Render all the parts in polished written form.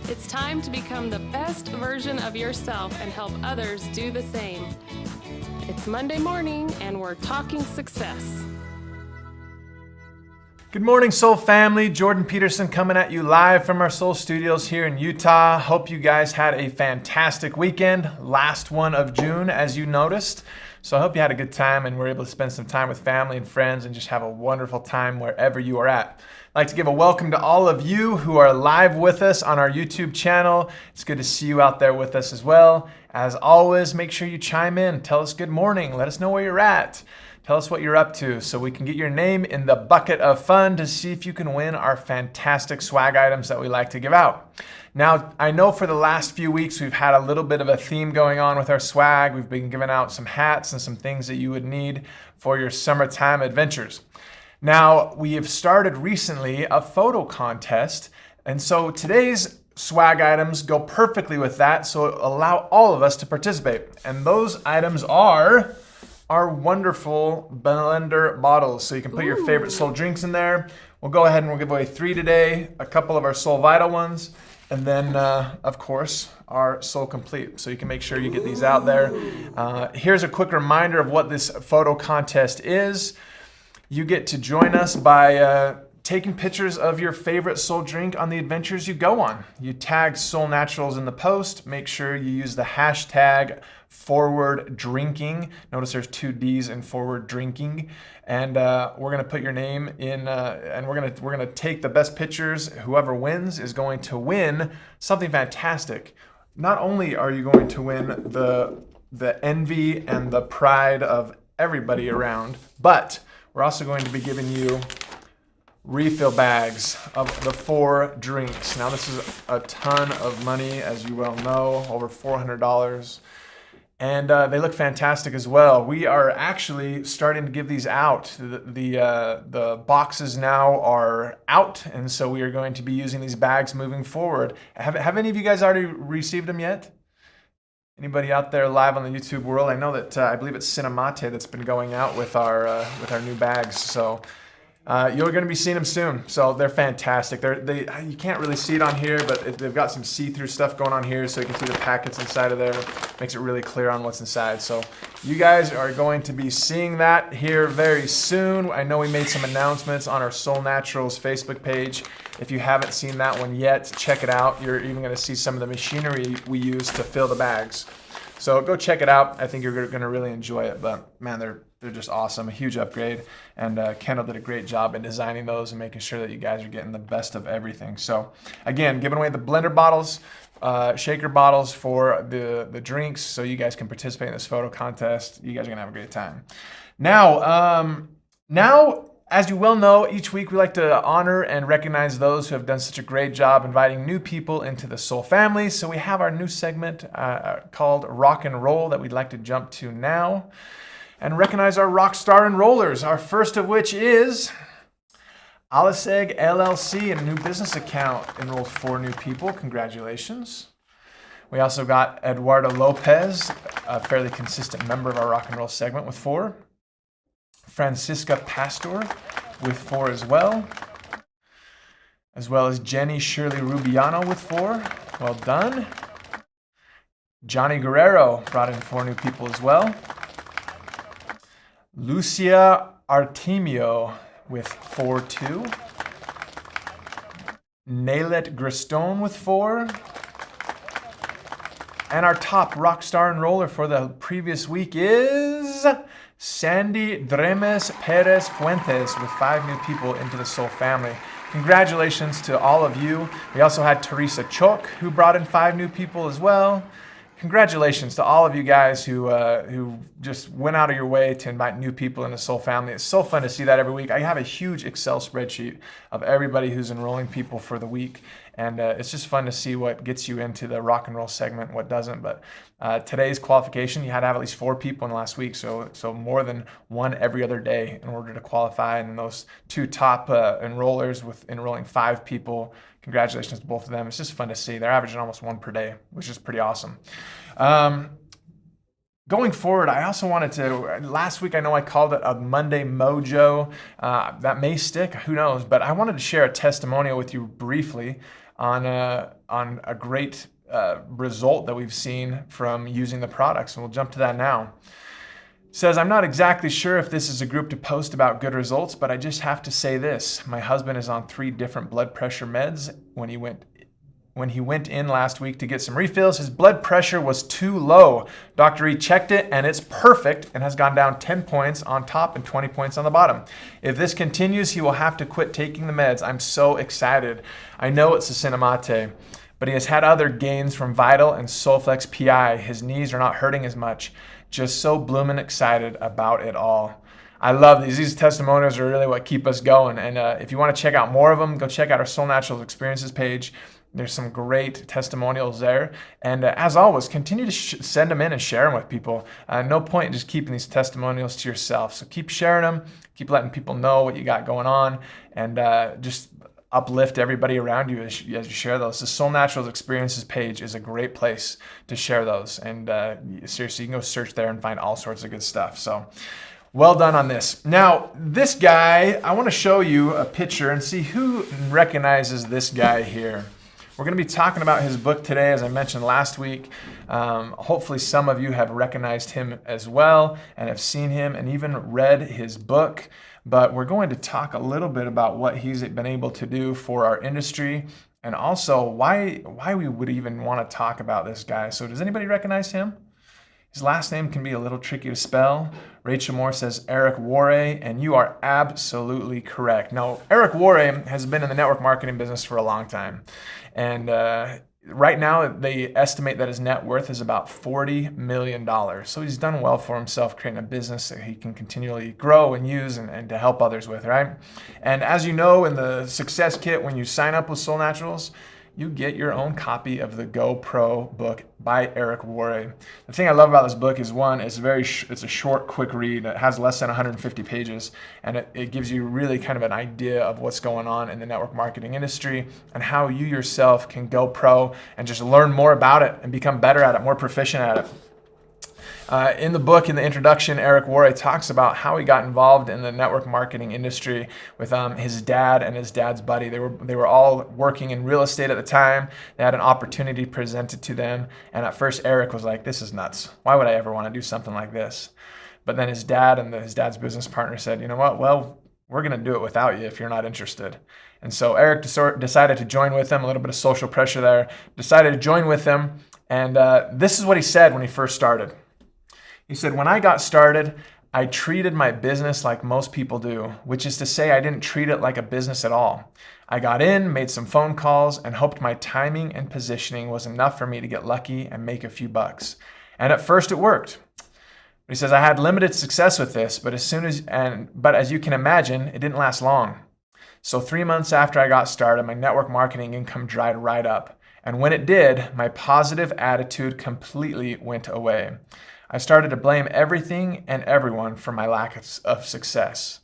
It's time to become the best version of yourself and help others do the same. It's Monday morning and we're talking success. Good morning, Soul family. Jordan Peterson coming at you live from our Soul Studios here in Utah. Hope you guys had a fantastic weekend, last one of June, as you noticed. So I hope you had a good time and were able to spend some time with family and friends and just have a wonderful time wherever you are at. I'd like to give a welcome to all of you who are live with us on our YouTube channel. It's good to see you out there with us as well. As always, make sure you chime in. Tell us good morning. Let us know where you're at. Tell us what you're up to so we can get your name in the bucket of fun to see if you can win our fantastic swag items that we like to give out. Now, I know for the last few weeks we've had a little bit of a theme going on with our swag. We've been giving out some hats and some things that you would need for your summertime adventures. Now, we have started recently a photo contest, and so today's swag items go perfectly with that, so allow all of us to participate. And those items are our wonderful blender bottles. So you can put your favorite Soul drinks in there. We'll go ahead and we'll give away 3 today, a couple of our Soul Vital ones, and then of course our Soul Complete. So you can make sure you get these out there. Here's a quick reminder of what this photo contest is. You get to join us by taking pictures of your favorite Soul drink on the adventures you go on. You tag Soul Naturals in the post. Make sure you use the hashtag forward drinking. Notice there's 2 D's in forward drinking. And we're gonna put your name in, and we're gonna take the best pictures. Whoever wins is going to win something fantastic. Not only are you going to win the envy and the pride of everybody around, but we're also going to be giving you refill bags of the 4 drinks. Now this is a ton of money, as you well know, over $400. And they look fantastic as well. We are actually starting to give these out. The boxes now are out, and so we are going to be using these bags moving forward. Have any of you guys already received them yet? Anybody out there live on the YouTube world? I know that I believe it's Cinemate that's been going out with our new bags. So you're going to be seeing them soon. So they're fantastic. You can't really see it on here, but they've got some see-through stuff going on here, so you can see the packets inside of there. Makes it really clear on what's inside. So you guys are going to be seeing that here very soon. I know we made some announcements on our Soul Naturals Facebook page. If you haven't seen that one yet, check it out. You're even going to see some of the machinery we use to fill the bags. So go check it out. I think you're going to really enjoy it. But man, they're just awesome. A huge upgrade. And Kendall did a great job in designing those and making sure that you guys are getting the best of everything. So again, giving away the blender bottles, shaker bottles for the drinks, so you guys can participate in this photo contest. You guys are going to have a great time. Now, as you well know, each week we like to honor and recognize those who have done such a great job inviting new people into the Soul family. So we have our new segment called Rock and Roll that we'd like to jump to now and recognize our rock star enrollers. Our first of which is Aliseg LLC, a new business account, enrolled 4 new people. Congratulations. We also got Eduardo Lopez, a fairly consistent member of our rock and roll segment, with 4. Francisca Pastor with 4 as well as Jenny Shirley Rubiano with 4. Well done. Johnny Guerrero brought in 4 new people as well. Lucia Artemio with 4 too. Naylet Griston with 4. And our top rock star enroller for the previous week is Sandy Dremes Perez Fuentes with 5 new people into the Soul family. Congratulations to all of you. We also had Teresa Chok, who brought in 5 new people as well. Congratulations to all of you guys who just went out of your way to invite new people in the Soul family. It's so fun to see that every week. I have a huge Excel spreadsheet of everybody who's enrolling people for the week. And it's just fun to see what gets you into the rock and roll segment and what doesn't. But today's qualification, you had to have at least 4 people in the last week. So more than 1 every other day in order to qualify. And those 2 top enrollers with enrolling 5 people, congratulations to both of them. It's just fun to see. They're averaging almost 1 per day, which is pretty awesome. Going forward, I also wanted to, last week I know I called it a Monday Mojo. That may stick, who knows, but I wanted to share a testimonial with you briefly on a great result that we've seen from using the products, and we'll jump to that now. It says, I'm not exactly sure if this is a group to post about good results, but I just have to say this. My husband is on 3 different blood pressure meds. When he went in last week to get some refills, his blood pressure was too low. Dr. E checked it and it's perfect and has gone down 10 points on top and 20 points on the bottom. If this continues, he will have to quit taking the meds. I'm so excited. I know it's a Cinemate, but he has had other gains from Vital and Solflex PI. His knees are not hurting as much. Just so bloomin' excited about it all. I love these. These testimonials are really what keep us going. And if you want to check out more of them, go check out our Soul Naturals Experiences page. There's some great testimonials there. And as always, continue to send them in and share them with people. No point in just keeping these testimonials to yourself. So keep sharing them, keep letting people know what you got going on, and just uplift everybody around you as you share those. The Soul Naturals Experiences page is a great place to share those. And seriously, you can go search there and find all sorts of good stuff. So well done on this. Now, this guy, I want to show you a picture and see who recognizes this guy here. We're going to be talking about his book today, as I mentioned last week. Hopefully some of you have recognized him as well and have seen him and even read his book. But we're going to talk a little bit about what he's been able to do for our industry and also why we would even want to talk about this guy. So does anybody recognize him? His last name can be a little tricky to spell. Rachel Moore says Eric Worre, and you are absolutely correct. Now, Eric Worre has been in the network marketing business for a long time. And right now, they estimate that his net worth is about $40 million. So he's done well for himself, creating a business that he can continually grow and use and to help others with, right? And as you know, in the Success Kit, when you sign up with Soul Naturals, you get your own copy of the Go Pro book by Eric Worre. The thing I love about this book is, one, it's a short, quick read. It has less than 150 pages, and it gives you really kind of an idea of what's going on in the network marketing industry and how you yourself can go pro and just learn more about it and become better at it, more proficient at it. In the book, in the introduction, Eric Worre talks about how he got involved in the network marketing industry with his dad and his dad's buddy. They were all working in real estate at the time. They had an opportunity presented to them, and at first Eric was like, "This is nuts. Why would I ever want to do something like this?" But then his dad and his dad's business partner said, "You know what? Well, we're going to do it without you if you're not interested." And so Eric decided to join with them. A little bit of social pressure there. Decided to join with them, and this is what he said when he first started. He said, "When I got started, I treated my business like most people do, which is to say I didn't treat it like a business at all. I got in, made some phone calls, and hoped my timing and positioning was enough for me to get lucky and make a few bucks. And at first it worked." But he says, "I had limited success with this, but as you can imagine, it didn't last long. So 3 months after I got started, my network marketing income dried right up. And when it did, my positive attitude completely went away. I started to blame everything and everyone for my lack of success."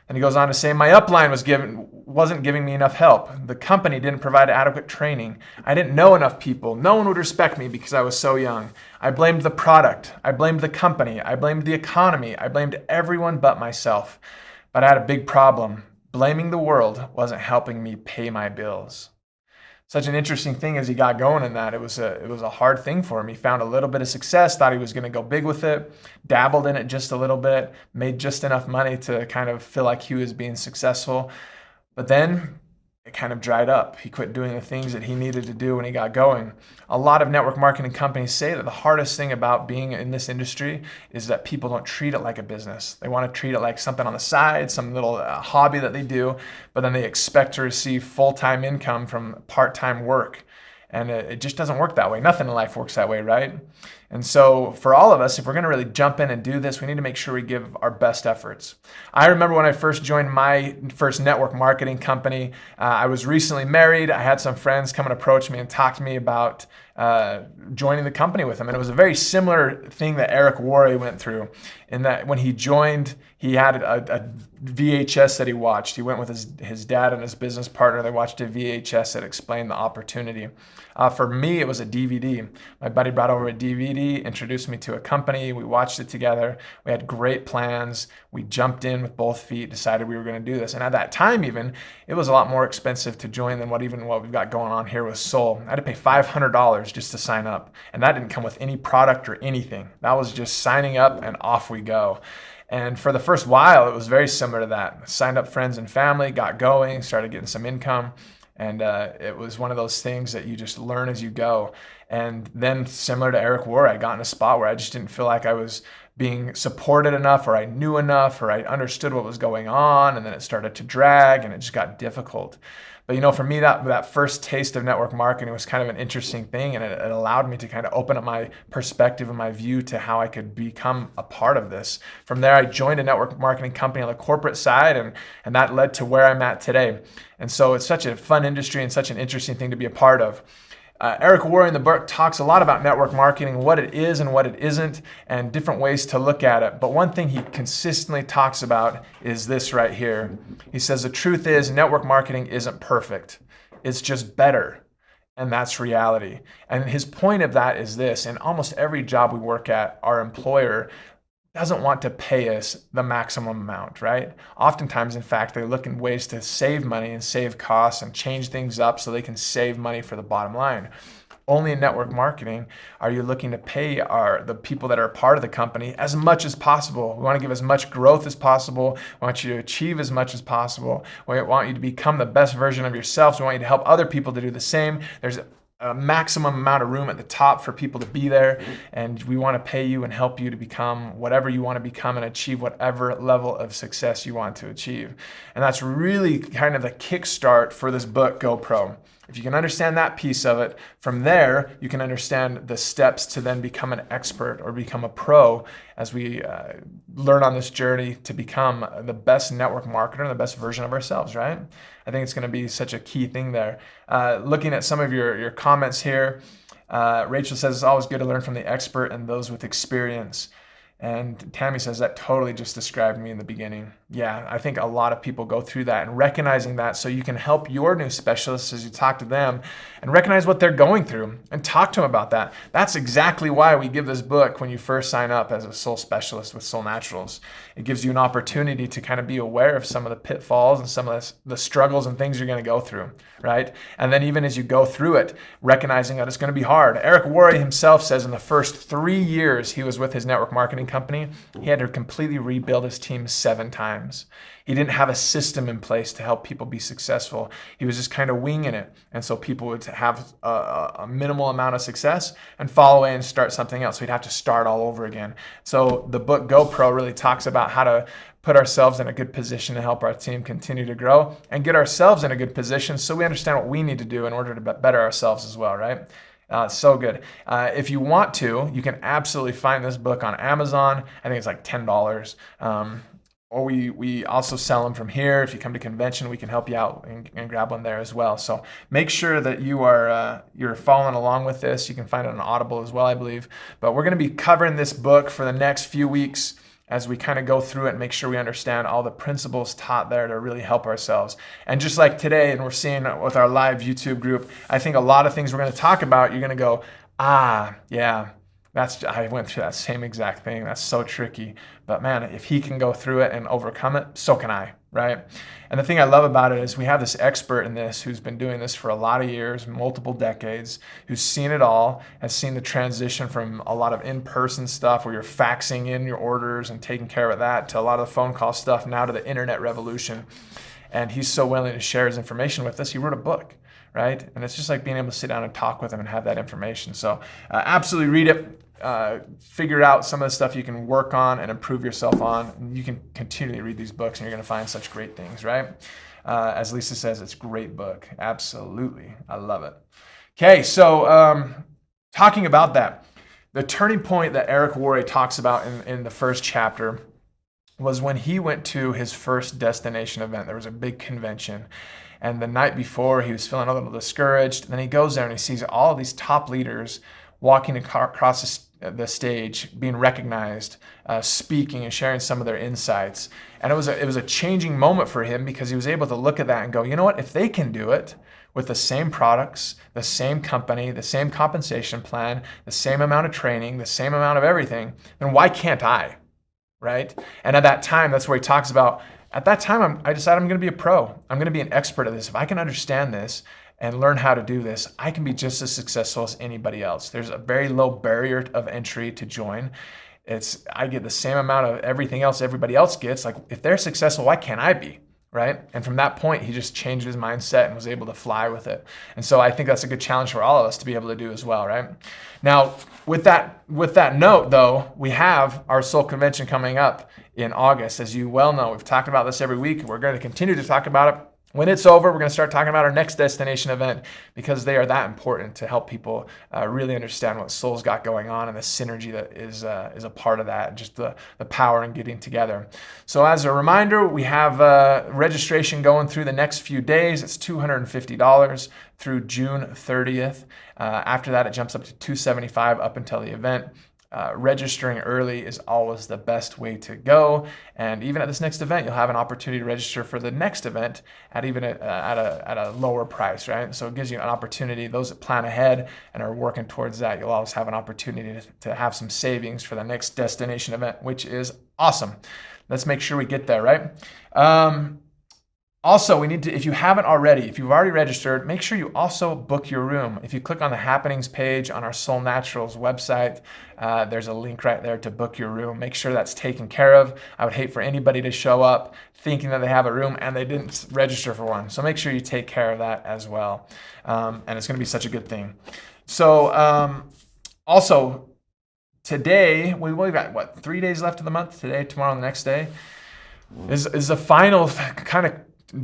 And he goes on to say, "My upline wasn't giving me enough help. The company didn't provide adequate training. I didn't know enough people. No one would respect me because I was so young. I blamed the product. I blamed the company. I blamed the economy. I blamed everyone but myself. But I had a big problem. Blaming the world wasn't helping me pay my bills." Such an interesting thing as he got going in that. It was a hard thing for him. He found a little bit of success, thought he was going to go big with it, dabbled in it just a little bit, made just enough money to kind of feel like he was being successful. But then it kind of dried up. He quit doing the things that he needed to do when he got going. A lot of network marketing companies say that the hardest thing about being in this industry is that people don't treat it like a business. They want to treat it like something on the side, some little hobby that they do, but then they expect to receive full-time income from part-time work. And it just doesn't work that way. Nothing in life works that way, right? And so for all of us, if we're going to really jump in and do this, we need to make sure we give our best efforts. I remember when I first joined my first network marketing company, I was recently married. I had some friends come and approach me and talk to me about joining the company with them. And it was a very similar thing that Eric Worre went through, in that when he joined, he had a VHS that he watched. He went with his dad and his business partner. They watched a VHS that explained the opportunity. For me, it was a DVD. My buddy brought over a DVD. TV, introduced me to a company. We watched it together. We had great plans. We jumped in with both feet, decided we were going to do this. And at that time even, it was a lot more expensive to join than what we've got going on here with Soul. I had to pay $500 just to sign up. And that didn't come with any product or anything. That was just signing up and off we go. And for the first while, it was very similar to that. Signed up friends and family, got going, started getting some income. And it was one of those things that you just learn as you go. And then similar to Eric Worre, I got in a spot where I just didn't feel like I was being supported enough, or I knew enough, or I understood what was going on. And then it started to drag and it just got difficult. But for me, that first taste of network marketing was kind of an interesting thing, and it allowed me to kind of open up my perspective and my view to how I could become a part of this. From there, I joined a network marketing company on the corporate side, and that led to where I'm at today. And so it's such a fun industry and such an interesting thing to be a part of. Eric Worre in the book talks a lot about network marketing, what it is and what it isn't, and different ways to look at it. But one thing he consistently talks about is this right here. He says, the truth is network marketing isn't perfect. It's just better. And that's reality. And his point of that is this: in almost every job we work at, our employer doesn't want to pay us the maximum amount, right? Oftentimes, in fact, they look in ways to save money and save costs and change things up so they can save money for the bottom line. Only in network marketing are you looking to pay the people that are part of the company as much as possible. We want to give as much growth as possible. We want you to achieve as much as possible. We want you to become the best version of yourself. So we want you to help other people to do the same. There's a maximum amount of room at the top for people to be there, and we want to pay you and help you to become whatever you want to become and achieve whatever level of success you want to achieve. And that's really kind of the kickstart for this book, GoPro. If you can understand that piece of it, from there, you can understand the steps to then become an expert or become a pro as we learn on this journey to become the best network marketer and the best version of ourselves, right? I think it's going to be such a key thing there. Looking at some of your comments here, Rachel says it's always good to learn from the expert and those with experience. And Tammy says that totally just described me in the beginning. Yeah, I think a lot of people go through that, and recognizing that so you can help your new specialists as you talk to them and recognize what they're going through and talk to them about that. That's exactly why we give this book when you first sign up as a soul specialist with Soul Naturals. It gives you an opportunity to kind of be aware of some of the pitfalls and some of the struggles and things you're going to go through, right? And then even as you go through it, recognizing that it's going to be hard. Eric Worre himself says in the first 3 years he was with his network marketing company, he had to completely rebuild his team 7 times. He didn't have a system in place to help people be successful. He was just kind of winging it. And so people would have a minimal amount of success and fall away and start something else. So he'd have to start all over again. So the book GoPro really talks about how to put ourselves in a good position to help our team continue to grow and get ourselves in a good position so we understand what we need to do in order to better ourselves as well, right? So good. If you want to, you can absolutely find this book on Amazon. I think it's like $10. Or we also sell them from here. If you come to convention, we can help you out and grab one there as well. So make sure that you're following along with this. You can find it on Audible as well, I believe. But we're going to be covering this book for the next few weeks as we kind of go through it and make sure we understand all the principles taught there to really help ourselves. And just like today, and we're seeing with our live YouTube group, I think a lot of things we're going to talk about, you're going to go, yeah, I went through that same exact thing. That's so tricky. But man, if he can go through it and overcome it, so can I, right? And the thing I love about it is we have this expert in this who's been doing this for a lot of years, multiple decades, who's seen it all, has seen the transition from a lot of in-person stuff where you're faxing in your orders and taking care of that to a lot of the phone call stuff, now to the internet revolution. And he's so willing to share his information with us. He wrote a book, right? And it's just like being able to sit down and talk with him and have that information. So absolutely read it. Figure out some of the stuff you can work on and improve yourself on. And you can continually read these books and you're going to find such great things, right? As Lisa says, it's a great book. Absolutely. I love it. Okay, so talking about that, the turning point that Eric Worre talks about in the first chapter was when he went to his first destination event. There was a big convention. And the night before, he was feeling a little discouraged. And then he goes there and he sees all of these top leaders walking across the stage, being recognized, speaking and sharing some of their insights. And it was a changing moment for him because he was able to look at that and go, you know what, if they can do it, with the same products, the same company, the same compensation plan, the same amount of training, the same amount of everything, then why can't I? Right? And at that time, that's where he talks about, at that time, I decided I'm going to be a pro. I'm going to be an expert at this. If I can understand this and learn how to do this, I can be just as successful as anybody else. There's a very low barrier of entry to join. I get the same amount of everything else everybody else gets. Like, if they're successful, why can't I be? Right? And from that point, he just changed his mindset and was able to fly with it. And so I think that's a good challenge for all of us to be able to do as well, right? Now, with that note, though, we have our Soul Convention coming up in August. As you well know, we've talked about this every week. We're going to continue to talk about it. When it's over, we're going to start talking about our next destination event, because they are that important to help people really understand what Soul's got going on and the synergy that is a part of that, just the power in getting together. So as a reminder, we have registration going through the next few days. It's $250 through June 30th. After that, it jumps up to $275 up until the event. Registering early is always the best way to go, and even at this next event, you'll have an opportunity to register for the next event at a lower price, right? So it gives you an opportunity. Those that plan ahead and are working towards that, you'll always have an opportunity to have some savings for the next destination event, which is awesome. Let's make sure we get there, right? Also, we need to, if you haven't already, if you've already registered, make sure you also book your room. If you click on the happenings page on our Soul Naturals website, there's a link right there to book your room. Make sure that's taken care of. I would hate for anybody to show up thinking that they have a room and they didn't register for one. So make sure you take care of that as well. And it's going to be such a good thing. So also, today, we've got, 3 days left of the month? Today, tomorrow, and the next day is the final kind of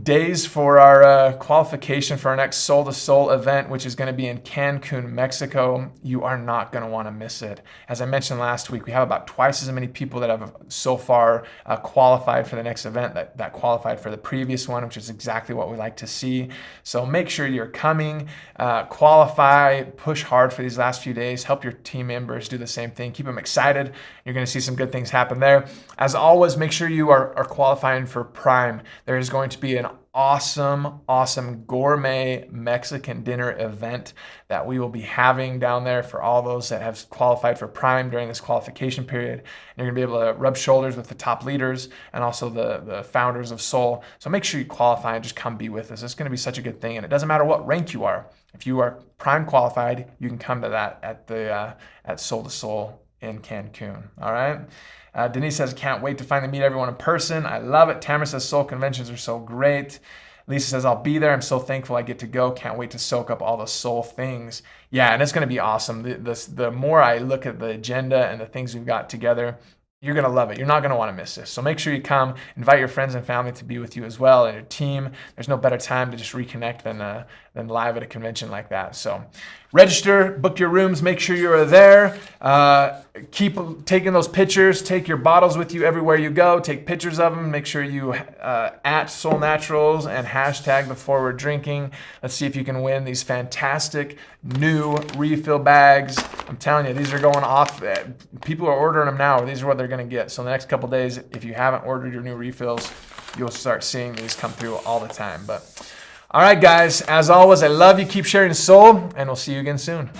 days for our qualification for our next Soul to Soul event, which is going to be in Cancun, Mexico. You are not going to want to miss it. As I mentioned last week, we have about twice as many people that have so far qualified for the next event that qualified for the previous one, which is exactly what we like to see. So make sure you're coming, qualify, push hard for these last few days, help your team members do the same thing, keep them excited. You're going to see some good things happen there. As always, make sure you are qualifying for Prime. There is going to be an awesome gourmet Mexican dinner event that we will be having down there for all those that have qualified for Prime during this qualification period. And you're going to be able to rub shoulders with the top leaders and also the founders of Soul. So make sure you qualify and just come be with us. It's going to be such a good thing. And it doesn't matter what rank you are. If you are Prime qualified, you can come to that at Soul to Soul in Cancun. All right. Denise says, can't wait to finally meet everyone in person. I love it. Tamara says, Soul conventions are so great. Lisa says, I'll be there. I'm so thankful I get to go. Can't wait to soak up all the Soul things. Yeah, and it's going to be awesome. The more I look at the agenda and the things we've got together, you're going to love it. You're not going to want to miss this. So make sure you come. Invite your friends and family to be with you as well, and your team. There's no better time to just reconnect than live at a convention like that. So register, book your rooms, make sure you're there. Keep taking those pictures. Take your bottles with you everywhere you go. Take pictures of them. Make sure you at Soul Naturals and hashtag the Forward Drinking. Let's see if you can win these fantastic new refill bags. I'm telling you, these are going off. People are ordering them now. These are what they're going to get. So in the next couple days, if you haven't ordered your new refills, you'll start seeing these come through all the time. But all right, guys, as always, I love you. Keep sharing Soul, and we'll see you again soon.